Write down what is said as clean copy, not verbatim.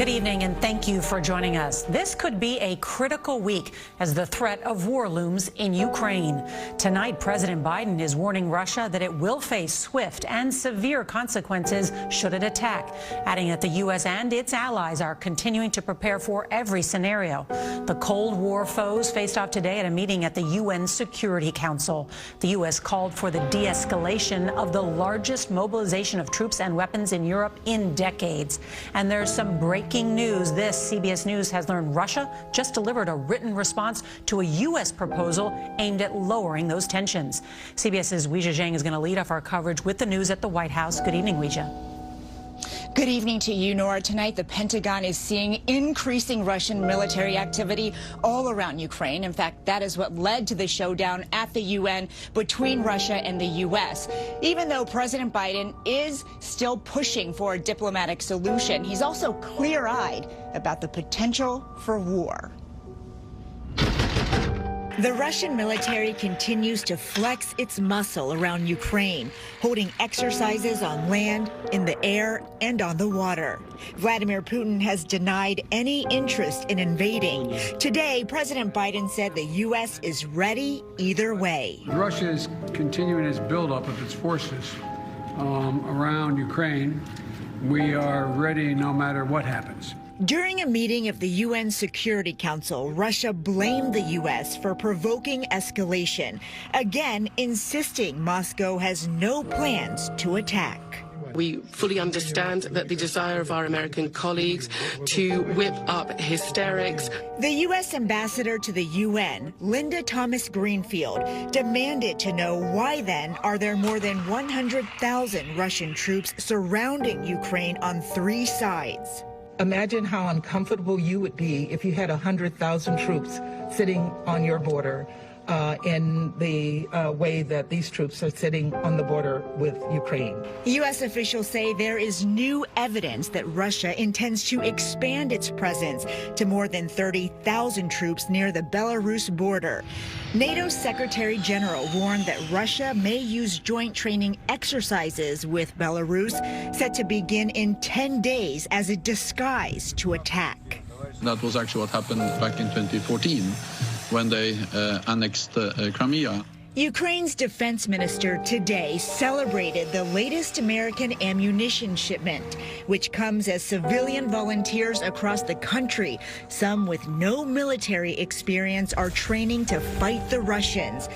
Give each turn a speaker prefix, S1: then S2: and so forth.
S1: Good evening, and thank you for joining us. This could be a critical week as the threat of war looms in Ukraine. Tonight, President Biden is warning Russia that it will face swift and severe consequences should it attack, adding that the U.S. and its allies are continuing to prepare for every scenario. The Cold War foes faced off today at a meeting at the UN Security Council. The U.S. called for the de-escalation of the largest mobilization of troops and weapons in Europe in decades. And there's some breaking news. This CBS News has learned Russia just delivered a written response to a U.S. proposal aimed at lowering those tensions. CBS's Weijia Zhang is going to lead off our coverage with the news at the White House. Good evening, Weijia.
S2: Good evening to you, Nora. Tonight, the Pentagon is seeing increasing Russian military activity all around Ukraine. In fact, that is what led to the showdown at the UN between Russia and the U.S. Even though President Biden is still pushing for a diplomatic solution, he's also clear-eyed about the potential for war. The Russian military continues to flex its muscle around Ukraine, holding exercises on land, in the air, and on the water. Vladimir Putin has denied any interest in invading. Today, President Biden said the U.S. is ready either way.
S3: Russia is continuing its buildup of its forces around Ukraine. We are ready no matter what happens.
S2: During a meeting of the UN Security Council, Russia blamed the U.S. for provoking escalation, again insisting Moscow has no plans to attack.
S4: We fully understand that the desire of our American colleagues to whip up hysterics.
S2: The U.S. ambassador to the UN, Linda Thomas-Greenfield, demanded to know why then are there more than 100,000 Russian troops surrounding Ukraine on three sides.
S5: Imagine how uncomfortable you would be if you had 100,000 troops sitting on your border in the way that these troops are sitting on the border with Ukraine.
S2: U.S. officials say there is new evidence that Russia intends to expand its presence to more than 30,000 troops near the Belarus border. NATO's Secretary General warned that Russia may use joint training exercises with Belarus, set to begin in 10 days as a disguise to attack.
S6: That was actually what happened back in 2014. When they annexed Crimea.
S2: Ukraine's defense minister today celebrated the latest American ammunition shipment, which comes as civilian volunteers across the country, some with no military experience, are training to fight the Russians.